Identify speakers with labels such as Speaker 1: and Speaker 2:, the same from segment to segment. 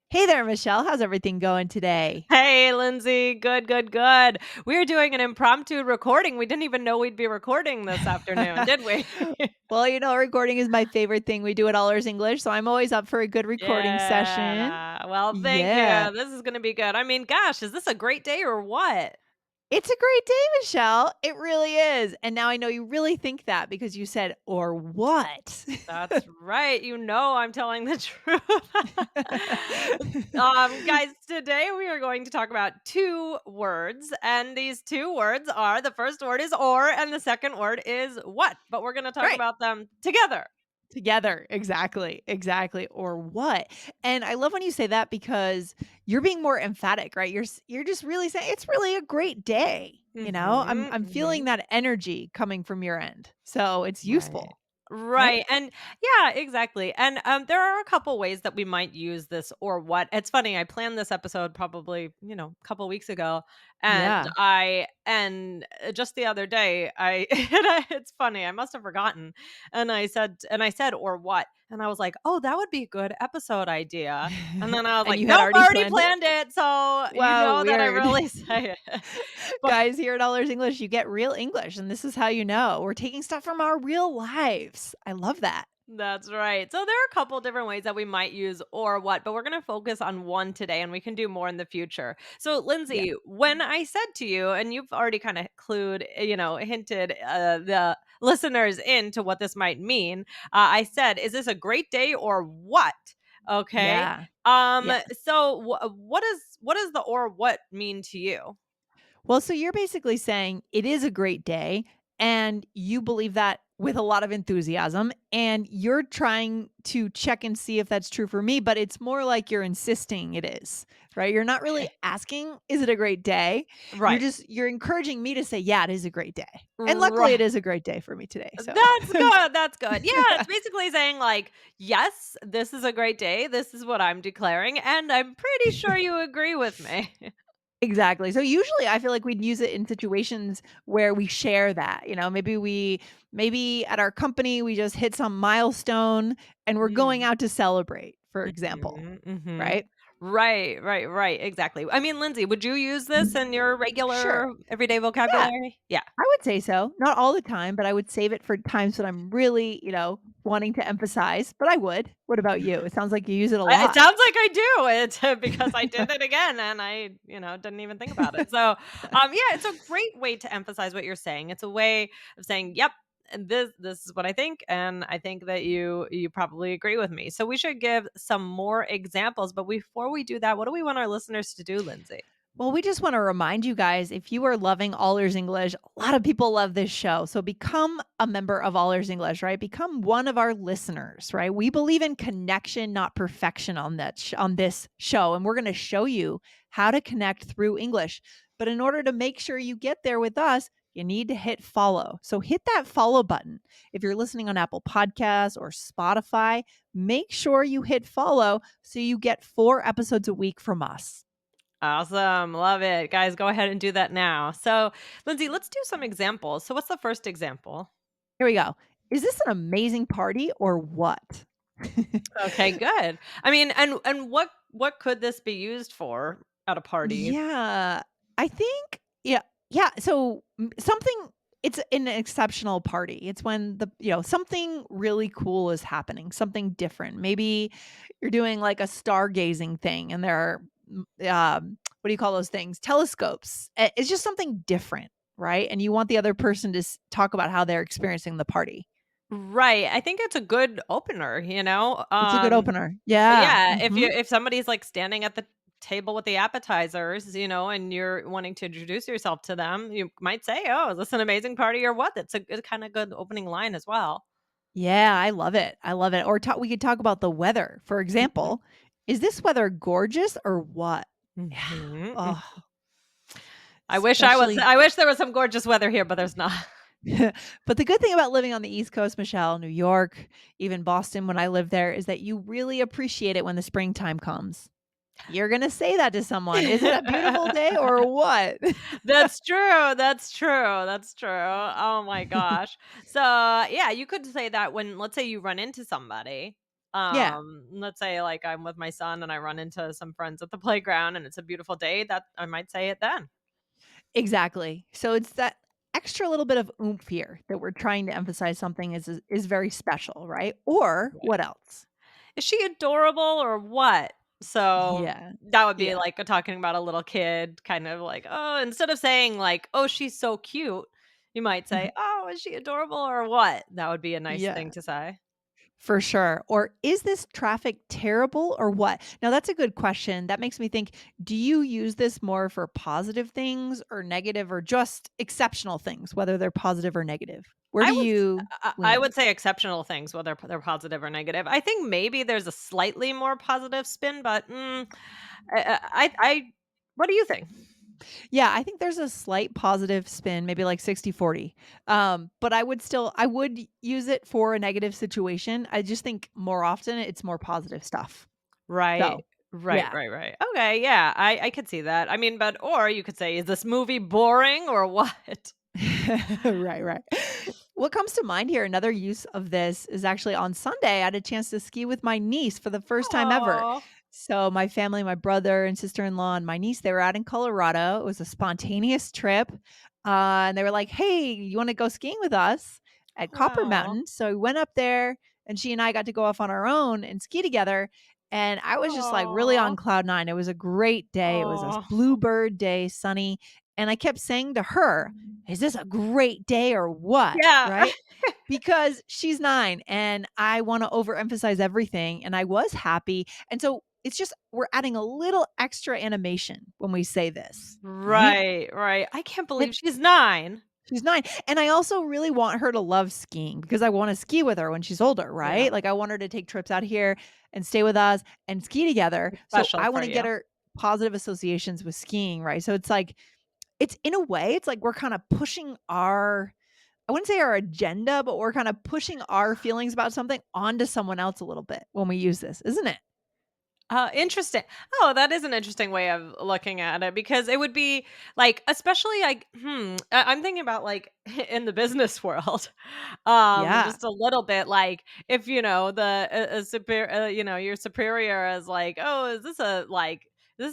Speaker 1: Hey there, Michelle. How's everything going today?
Speaker 2: Hey, Lindsay. Good, good, good. We're doing an impromptu recording. We didn't even know we'd be recording this afternoon, did we?
Speaker 1: Well, recording is my favorite thing. We do it all ours English, so I'm always up for a good recording session.
Speaker 2: Yeah. Well, thank
Speaker 1: Yeah.
Speaker 2: you. This is going to be good. I mean, gosh, is this a great day or what?
Speaker 1: It's a great day, Michelle. It really is. And now I know you really think that because you said, or what?
Speaker 2: That's right. You know I'm telling the truth. Guys, today we are going to talk about two words, and these two words are the first word is or, and the second word is what. But we're going to talk
Speaker 1: Great.
Speaker 2: about them together.
Speaker 1: Together. Exactly. Exactly. Or what? And I love when you say that because you're being more emphatic, right? You're just really saying it's really a great day. I'm feeling
Speaker 2: Hmm.
Speaker 1: that energy coming from your end. So it's
Speaker 2: Right.
Speaker 1: useful, right?
Speaker 2: Right. And yeah, exactly. And there are a couple ways that we might use this or what. It's funny, I planned this episode probably, a couple weeks ago, and
Speaker 1: Yeah.
Speaker 2: just the other day I it's funny, I must have forgotten. And I said or what. And I was like, "Oh, that would be a good episode idea." And then I was
Speaker 1: And
Speaker 2: like,
Speaker 1: you had
Speaker 2: "Nope,
Speaker 1: already
Speaker 2: already
Speaker 1: planned it?
Speaker 2: planned it." So, you
Speaker 1: Wow,
Speaker 2: know that I
Speaker 1: weird.
Speaker 2: really say it. But
Speaker 1: Guys, here at Dollars English, you get real English, and this is how you know. We're taking stuff from our real lives. I love that.
Speaker 2: that's right. So there are a couple different ways that we might use or what, but we're going to focus on one today and we can do more in the future. So
Speaker 1: Yeah.
Speaker 2: Lindsay, when I said to you, and you've already kind of hinted the listeners into what this might mean, I said, is this a great day or what? Okay.
Speaker 1: Yeah.
Speaker 2: Um,
Speaker 1: Yeah.
Speaker 2: so what does the or what mean to you?
Speaker 1: Well, so you're basically saying it is a great day and you believe that with a lot of enthusiasm and you're trying to check and see if that's true for me, but it's more like you're insisting it is, right? You're not really
Speaker 2: Okay.
Speaker 1: asking, is it a great day?
Speaker 2: Right.
Speaker 1: You're encouraging me to say, yeah, it is a great day. And luckily it
Speaker 2: Right.
Speaker 1: is a great day for me today. So
Speaker 2: That's good, that's good. Yeah, it's basically saying like, "Yes, this is a great day. This is what I'm declaring, and I'm pretty sure you agree with me."
Speaker 1: Exactly. So usually I feel like we'd use it in situations where we share that, maybe at our company we just hit some milestone and we're going
Speaker 2: Mm.
Speaker 1: out to celebrate, for example,
Speaker 2: Mhm, mhm.
Speaker 1: right?
Speaker 2: Right, right, right, exactly. I mean, Lindsay, would you use this in your
Speaker 1: Sure.
Speaker 2: regular everyday
Speaker 1: Yeah,
Speaker 2: vocabulary? Yeah.
Speaker 1: I would say so. Not all the time, but I would save it for times when I'm really, wanting to emphasize, but I would. What about you? It sounds like you use it a
Speaker 2: It
Speaker 1: lot.
Speaker 2: sounds like I do. It's because I did it again and I didn't even think about it. So, yeah, it's a great way to emphasize what you're saying. It's a way of saying, "Yep, and this is what I think, and I think that you probably agree with me." So we should give some more examples, but before we do that, what do we want our listeners to do, Lindsay?
Speaker 1: Well, we just want to remind you guys if you are loving All Ears English, a lot of people love this show. So become a member of All Ears English, right? Become one of our listeners, right? We believe in connection, not perfection on on this show, and we're going to show you how to connect through English. But in order to make sure you get there with us, you need to hit follow. So hit that follow button. If you're listening on Apple Podcasts or Spotify, make sure you hit follow so you get 4 episodes a week from us.
Speaker 2: Awesome. Love it. Guys, go ahead and do that now. So, Lindsay, let's do some examples. So, what's the first example?
Speaker 1: Here we go. Is this an amazing party or what?
Speaker 2: Okay, good. I mean, and what could this be used for at a party?
Speaker 1: Yeah, I think yeah, so, something it's an exceptional party. It's when something really cool is happening, something different. Maybe you're doing, like, a stargazing thing and there are, what do you call those things? Telescopes. It's just something different, right? And you want the other person to talk about how they're experiencing the party.
Speaker 2: Right. I think it's a good opener, you know?
Speaker 1: It's a good opener. Yeah,
Speaker 2: Yeah,
Speaker 1: mhm.
Speaker 2: if somebody's like standing at the table with the appetizers, and you're wanting to introduce yourself to them, you might say, "Oh, is this an amazing party or what?" That's a kind of good opening line as well.
Speaker 1: Yeah, I love it. I love it. Or we could talk about the weather. For
Speaker 2: Mhm.
Speaker 1: example, is this weather gorgeous or what? Yeah.
Speaker 2: Mhm.
Speaker 1: Oh,
Speaker 2: I
Speaker 1: especially
Speaker 2: wish there was some gorgeous weather here, but there's not.
Speaker 1: but the good thing about living on the East Coast, Michelle, New York, even Boston when I lived there is that you really appreciate it when the springtime comes. You're going to say that to someone. Is it a beautiful day or what?
Speaker 2: That's true, that's true, that's true. Oh my gosh. So, yeah, you could say that when let's say you run into somebody.
Speaker 1: Yeah.
Speaker 2: Let's say like I'm with my son and I run into some friends at the playground and it's a beautiful day, that I might say it then.
Speaker 1: Exactly. So it's that extra little bit of oomph here that we're trying to emphasize something is very special, right? Or what else?
Speaker 2: Is she adorable or what? So,
Speaker 1: Yeah.
Speaker 2: that would be
Speaker 1: Yeah.
Speaker 2: like talking about a little kid, kind of like, oh, instead of saying like, "Oh, she's so cute," you might say, "Oh, is she adorable or what?" That would be a nice
Speaker 1: Yeah.
Speaker 2: thing to say.
Speaker 1: For sure. Or is this traffic terrible or what? Now that's a good question. That makes me think, do you use this more for positive things or negative or just exceptional things, whether they're positive or negative? Where
Speaker 2: I
Speaker 1: do
Speaker 2: would
Speaker 1: you
Speaker 2: I
Speaker 1: lean?
Speaker 2: would say exceptional things, whether they're positive or negative. I think maybe there's a slightly more positive spin, but, I what do you think?
Speaker 1: Yeah, I think there's a slight positive spin, maybe like 60-40. But I would use it for a negative situation. I just think more often it's more positive stuff.
Speaker 2: Right.
Speaker 1: So,
Speaker 2: Right,
Speaker 1: yeah.
Speaker 2: right, right. Okay, yeah, I could see that. I mean, but or you could say, "Is this movie boring or what?"
Speaker 1: Right, right. What comes to mind here, another use of this is actually on Sunday, I had a chance to ski with my niece for the first time ever.
Speaker 2: Oh,
Speaker 1: So my family, my brother and sister-in-law and my niece, they were out in Colorado. It was a spontaneous trip. And they were like, "Hey, you want to go skiing with us at Copper
Speaker 2: wow.
Speaker 1: Mountain?" So we went up there and she and I got to go off on our own and ski together. And I was just like really on
Speaker 2: Oh,
Speaker 1: cloud nine. It was a great day. It was a
Speaker 2: oh.
Speaker 1: bluebird day, sunny. And I kept saying to her, "Is this a great day or what?"
Speaker 2: Yeah.
Speaker 1: Right? Because she's 9 and I wanna overemphasize everything, and I was happy, and so it's just we're adding a little extra animation when we say this, right?
Speaker 2: Right, right. I can't
Speaker 1: And
Speaker 2: believe she's 9.
Speaker 1: she's 9, and I also really want her to love skiing because I wanna ski with her when she's older,
Speaker 2: Yeah,
Speaker 1: right? Like, I want her to take trips out here and stay with us and ski together,
Speaker 2: it's
Speaker 1: so
Speaker 2: special
Speaker 1: I
Speaker 2: for
Speaker 1: wanna
Speaker 2: you.
Speaker 1: get her positive associations with skiing, right? So it's like it's in a way, it's like we're kinda pushing our I wouldn't say our agenda, but we're kind of pushing our feelings about something onto someone else a little bit when we use this, isn't it?
Speaker 2: Interesting. Oh, that is an interesting way of looking at it because it would be like, especially like, I'm thinking about like in the business world,
Speaker 1: Yeah.
Speaker 2: just a little bit like if the your superior is like, oh, is this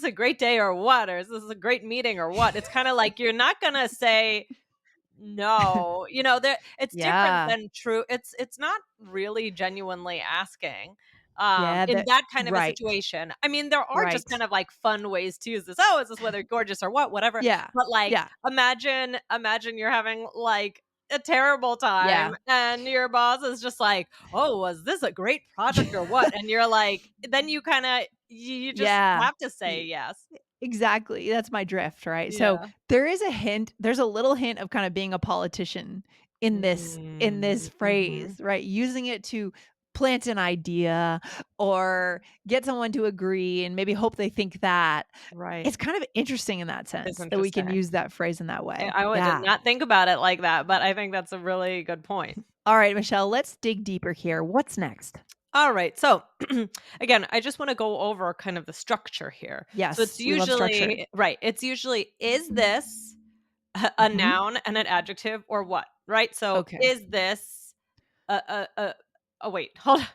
Speaker 2: a great day or what, or is this a great meeting or what? It's kind of like you're not gonna say no, there it's different
Speaker 1: Yeah.
Speaker 2: than true it's not really genuinely asking,
Speaker 1: Yeah,
Speaker 2: in
Speaker 1: that
Speaker 2: that kind of a
Speaker 1: right.
Speaker 2: situation. I mean, there are just
Speaker 1: Right.
Speaker 2: kind of, like, fun ways to use this. "Oh, is this weather gorgeous or what?" Whatever.
Speaker 1: Yeah.
Speaker 2: But, like,
Speaker 1: Yeah.
Speaker 2: imagine you're having, like, a terrible time
Speaker 1: Yeah.
Speaker 2: and your boss is just like, "Oh, was this a great project or what?" And you're like then you kinda you just
Speaker 1: Yeah.
Speaker 2: have to say
Speaker 1: Y
Speaker 2: yes.
Speaker 1: Exactly, that's my drift, right? So,
Speaker 2: Yeah.
Speaker 1: there's a little hint of kinda being a politician in this
Speaker 2: Mm, mhm.
Speaker 1: phrase, right? Using it to plant an idea or get someone to agree and maybe hope they think that.
Speaker 2: Right.
Speaker 1: It's kind of interesting in that
Speaker 2: It's
Speaker 1: sense that we can
Speaker 2: interesting.
Speaker 1: use that phrase in that way.
Speaker 2: I would
Speaker 1: Yeah.
Speaker 2: not think about it like that, but I think that's a really good point.
Speaker 1: All right, Michelle, let's dig deeper here. What's next?
Speaker 2: All right. So, again, I just want to go over kind of the structure here. So it's
Speaker 1: Yes, we love structure.
Speaker 2: usually right. It's usually is this a
Speaker 1: Mhm.
Speaker 2: noun and an adjective or what? Right? So
Speaker 1: Okay.
Speaker 2: is this a oh wait, hold on.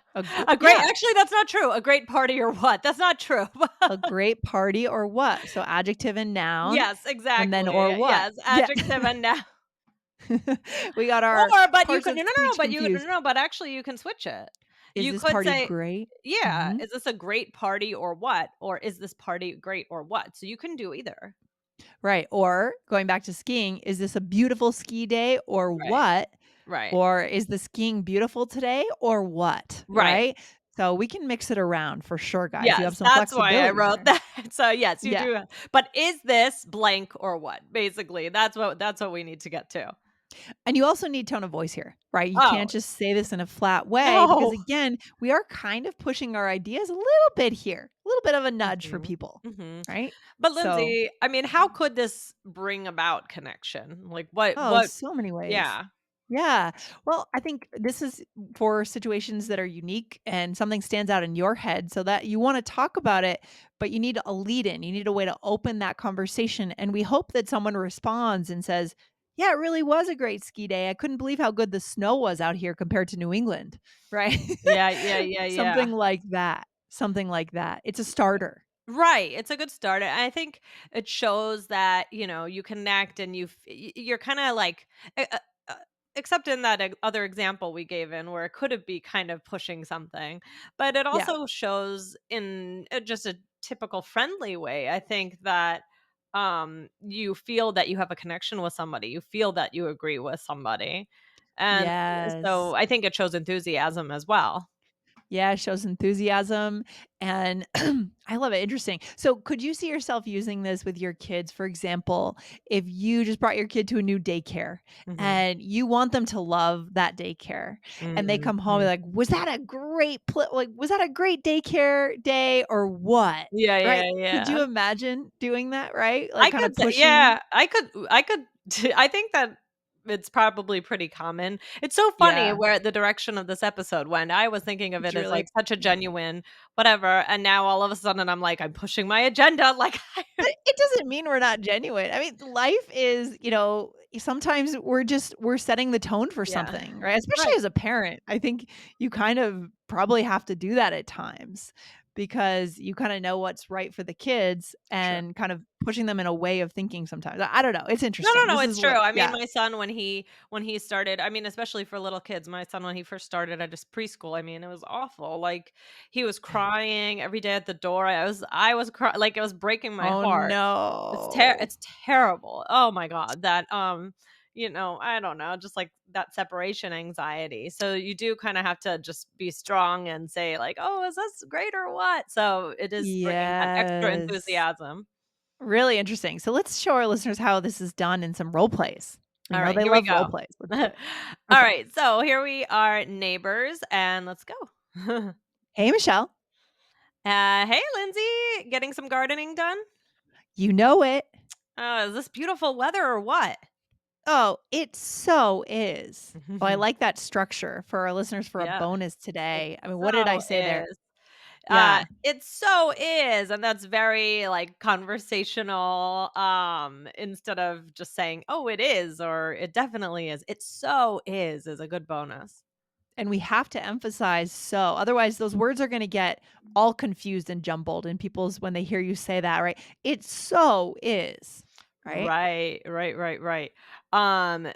Speaker 2: A great
Speaker 1: Yeah,
Speaker 2: actually that's not true. A great party or what? That's not true.
Speaker 1: a great party or what? So adjective and noun,
Speaker 2: Yes,
Speaker 1: and then or
Speaker 2: exactly.
Speaker 1: what?
Speaker 2: Yes,
Speaker 1: Yeah.
Speaker 2: adjective and noun.
Speaker 1: We got our
Speaker 2: Or but you
Speaker 1: parts
Speaker 2: could
Speaker 1: of
Speaker 2: no, no, no,
Speaker 1: speech
Speaker 2: but you no,
Speaker 1: confused.
Speaker 2: no, but actually you can switch it.
Speaker 1: Is
Speaker 2: You
Speaker 1: this
Speaker 2: could
Speaker 1: party
Speaker 2: say,
Speaker 1: great?
Speaker 2: yeah,
Speaker 1: Mhm.
Speaker 2: is this a great party or what? Or is this party great or what? So you can do either.
Speaker 1: Right, or going back to skiing, is this a beautiful ski day or
Speaker 2: Right.
Speaker 1: what?
Speaker 2: Right.
Speaker 1: Or is the skiing beautiful today or what?
Speaker 2: Right.
Speaker 1: Right? So we can mix it around for sure, guys. You have
Speaker 2: Yes,
Speaker 1: some
Speaker 2: that's why I
Speaker 1: flexibility
Speaker 2: wrote
Speaker 1: there.
Speaker 2: that. So yes, you
Speaker 1: Yeah.
Speaker 2: do. But is this blank or what? Basically, that's what we need to get to.
Speaker 1: And you also need tone of voice here, right? You
Speaker 2: Oh,
Speaker 1: can't just say this in a flat way because,
Speaker 2: no.
Speaker 1: again, we are kind of pushing our ideas a little bit here, a little bit of a nudge for
Speaker 2: Mhm.
Speaker 1: people,
Speaker 2: Mhm.
Speaker 1: right?
Speaker 2: But
Speaker 1: So,
Speaker 2: Lindsay, I mean, how could this bring about connection? Like
Speaker 1: oh,
Speaker 2: what
Speaker 1: so many ways.
Speaker 2: yeah.
Speaker 1: Yeah. Well, I think this is for situations that are unique and something stands out in your head so that you want to talk about it, but you need a lead in. You need a way to open that conversation. And we hope that someone responds and says, "Yeah, it really was a great ski day. I couldn't believe how good the snow was out here compared to New England." Right?
Speaker 2: Yeah, yeah, yeah, yeah.
Speaker 1: Something like that. Something like that. It's a starter.
Speaker 2: Right, it's a good start. I think it shows that, you connect and you're kinda like e uh, except in that other example we gave in where it could be kind of pushing something, but it
Speaker 1: Yeah.
Speaker 2: also shows in, just a typical friendly way, I think that, you feel that you have a connection with somebody, you feel that you agree with somebody, and so
Speaker 1: Yes.
Speaker 2: I think it shows enthusiasm as well.
Speaker 1: Yeah, shows enthusiasm, and I love it, interesting. So, could you see yourself using this with your kids? For example, if you just brought your kid to a new daycare
Speaker 2: Mhm.
Speaker 1: and you want them to love that daycare, and they come home and
Speaker 2: Mhm.
Speaker 1: like, "Was that a great was that a great daycare day or what?"
Speaker 2: Yeah, yeah,
Speaker 1: Right? Could
Speaker 2: yeah.
Speaker 1: you imagine doing that, right? Like,
Speaker 2: I
Speaker 1: kinda
Speaker 2: could
Speaker 1: pushing.
Speaker 2: yeah, I could I think that it's probably pretty common. It's so funny
Speaker 1: Yeah,
Speaker 2: where the direction of this episode went. I was thinking of
Speaker 1: it's
Speaker 2: it as,
Speaker 1: really.
Speaker 2: like, such a genuine whatever, and now all of a sudden I'm like, I'm pushing my agenda, like,
Speaker 1: But it doesn't mean we're not genuine. I mean, life is, sometimes we're setting the tone for
Speaker 2: Yeah.
Speaker 1: something, right? Especially
Speaker 2: Right.
Speaker 1: as a parent. I think you kind of probably have to do that at times because you kinda know what's right for the kids
Speaker 2: True.
Speaker 1: and kind of pushing them in a way of thinking sometimes. I don't know, it's
Speaker 2: No,
Speaker 1: interesting.
Speaker 2: no, no,
Speaker 1: This
Speaker 2: it's
Speaker 1: is
Speaker 2: true.
Speaker 1: what
Speaker 2: I mean,
Speaker 1: yeah.
Speaker 2: my son when he started, I mean, especially for little kids, my son when he first started at his preschool, I mean, it was awful. Like he was crying every day at the door. I was like it was breaking my
Speaker 1: Oh,
Speaker 2: heart.
Speaker 1: no.
Speaker 2: It's terrible. Oh my god, that I don't know, just like that separation anxiety. So you do kind of have to just be strong and say like, "Oh, is this great or what?" So it is bringing that extra
Speaker 1: Yes.
Speaker 2: enthusiasm.
Speaker 1: Really interesting. So let's show our listeners how this is done in some role plays. We
Speaker 2: All
Speaker 1: know
Speaker 2: right,
Speaker 1: they
Speaker 2: here we
Speaker 1: love role
Speaker 2: go.
Speaker 1: plays. Let's do
Speaker 2: All
Speaker 1: it. Okay.
Speaker 2: right, so here we are, neighbors, and let's go.
Speaker 1: Hey, Michelle.
Speaker 2: Hey, Lindsay, getting some gardening done?
Speaker 1: You know it.
Speaker 2: Is this beautiful weather or what?
Speaker 1: Oh, it so is. Oh, I like that structure for our listeners for a
Speaker 2: Yeah,
Speaker 1: bonus
Speaker 2: it
Speaker 1: today. I mean, what did I
Speaker 2: so
Speaker 1: say there?
Speaker 2: is.
Speaker 1: Yeah.
Speaker 2: It so is, and that's very, like, conversational, instead of just saying, "Oh, it is," or "It definitely is." It so is a good bonus.
Speaker 1: And we have to emphasize so. Otherwise, those words are going to get all confused and jumbled in people's when they hear you say that, right? It so is, right?
Speaker 2: Right, right, right, right.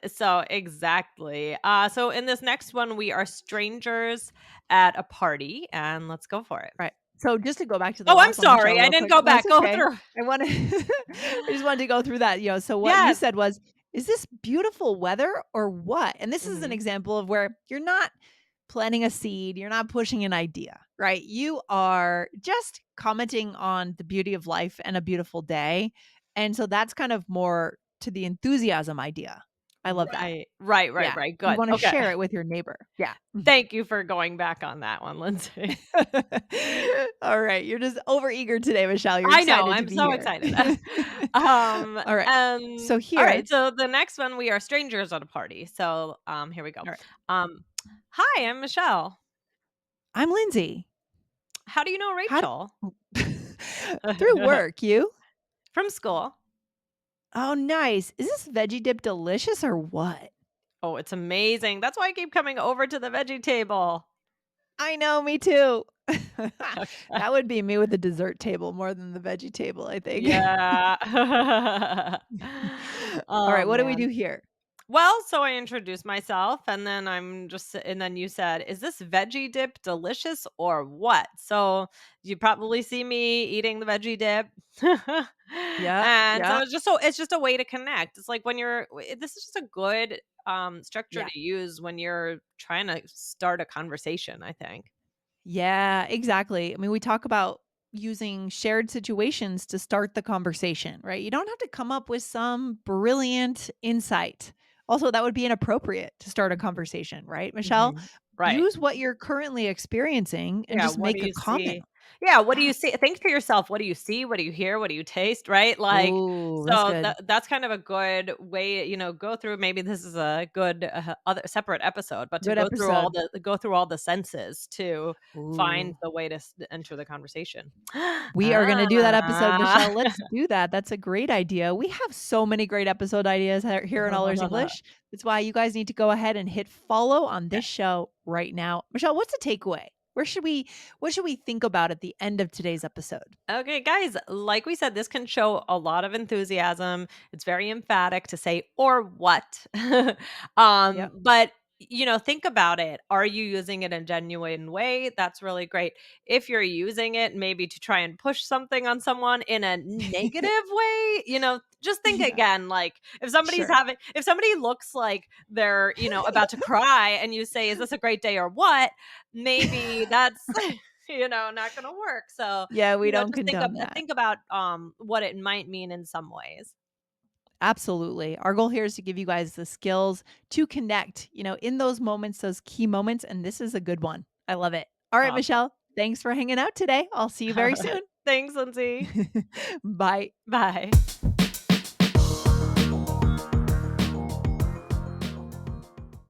Speaker 2: So exactly. So in this next one, we are strangers at a party, and let's go for it.
Speaker 1: Right. So just to go back to the
Speaker 2: Oh, I'm
Speaker 1: last one, Michelle,
Speaker 2: sorry. I
Speaker 1: real
Speaker 2: didn't
Speaker 1: quick.
Speaker 2: go
Speaker 1: No, it's
Speaker 2: back. Go
Speaker 1: okay.
Speaker 2: through.
Speaker 1: I wanna I just wanted to go through that, so what you
Speaker 2: Yes.
Speaker 1: said was, "Is this beautiful weather or what?" And this is an
Speaker 2: Mhm.
Speaker 1: example of where you're not planting a seed, you're not pushing an idea, right? You are just commenting on the beauty of life and a beautiful day, and so that's kind of more to the enthusiasm idea. I love that.
Speaker 2: Right, right, right,
Speaker 1: Yeah.
Speaker 2: right.
Speaker 1: You
Speaker 2: Good.
Speaker 1: wanna
Speaker 2: Okay.
Speaker 1: share it with your neighbor. Yeah.
Speaker 2: Thank you for going back on that one, Lindsay.
Speaker 1: All right, you're just overeager today, Michelle. You're
Speaker 2: I know.
Speaker 1: excited to
Speaker 2: I'm
Speaker 1: be
Speaker 2: so
Speaker 1: here.
Speaker 2: excited. All
Speaker 1: All right. So
Speaker 2: all right.
Speaker 1: here
Speaker 2: So the next one, we are strangers at a party. So here we go.
Speaker 1: all right.
Speaker 2: Um, hi, I'm Michelle.
Speaker 1: I'm Lindsay.
Speaker 2: How do you know
Speaker 1: How d
Speaker 2: Rachel?
Speaker 1: through work, you?
Speaker 2: From school.
Speaker 1: Oh, nice. Is this veggie dip delicious or what?
Speaker 2: Oh, it's amazing. That's why I keep coming over to the veggie table.
Speaker 1: I know, me too.
Speaker 2: Okay.
Speaker 1: That would be me with the dessert table more than the veggie table, I think.
Speaker 2: Yeah.
Speaker 1: All
Speaker 2: Oh,
Speaker 1: right, what do we
Speaker 2: man.
Speaker 1: do here?
Speaker 2: Well, so I introduced myself and then you said, "Is this veggie dip delicious or what?" So you probably see me eating the veggie dip.
Speaker 1: Yeah,
Speaker 2: And so
Speaker 1: yeah,
Speaker 2: it's just a way to connect. It's like when this is just a good structure
Speaker 1: yeah.
Speaker 2: to use when you're trying to start a conversation, I think.
Speaker 1: Yeah, exactly. I mean, we talk about using shared situations to start the conversation, right? You don't have to come up with some brilliant insight. Also, that would be inappropriate to start a
Speaker 2: Mhm.
Speaker 1: conversation, right, Michelle?
Speaker 2: Mhm. Right.
Speaker 1: Use what you're currently experiencing and
Speaker 2: Yeah,
Speaker 1: just
Speaker 2: what do
Speaker 1: make a
Speaker 2: you
Speaker 1: comment.
Speaker 2: see? Yeah, what do you see? Think to yourself, what do you see? What do you hear? What do you taste? Right? Like,
Speaker 1: Ooh, that's
Speaker 2: so
Speaker 1: good.
Speaker 2: that's kind of a good way, go through. Maybe this is a good other separate episode, but to
Speaker 1: Good episode.
Speaker 2: go through all the senses to find
Speaker 1: Ooh.
Speaker 2: the way to enter the conversation.
Speaker 1: We are gonna do that episode,
Speaker 2: Ah.
Speaker 1: Michelle. Let's do that. That's a great idea. We have so many great episode ideas here in All Ears English. That's why you guys need to go ahead and hit follow on
Speaker 2: Yeah.
Speaker 1: this show right now. Michelle, what's the takeaway? What should we think about at the end of today's episode?
Speaker 2: Okay, guys, like we said, this can show a lot of enthusiasm. It's very emphatic to say, or what.
Speaker 1: Yep.
Speaker 2: But think about it. Are you using it in a genuine way? That's really great. If you're using it maybe to try and push something on someone in a negative way, just think
Speaker 1: Yeah,
Speaker 2: again. Like
Speaker 1: sure.
Speaker 2: if somebody looks like they're, about to cry and you say, is this a great day or what? Maybe that's not gonna work. So,
Speaker 1: Yeah, we don't
Speaker 2: just
Speaker 1: condone that.
Speaker 2: think about, what it might mean in some ways.
Speaker 1: Absolutely. Our goal here is to give you guys the skills to connect, in those moments, those key moments. And this is a good one. I love it. All right,
Speaker 2: Awesome.
Speaker 1: Michelle, thanks for hanging out today. I'll see you very soon.
Speaker 2: Thanks, Lindsay.
Speaker 1: Bye.
Speaker 2: Bye.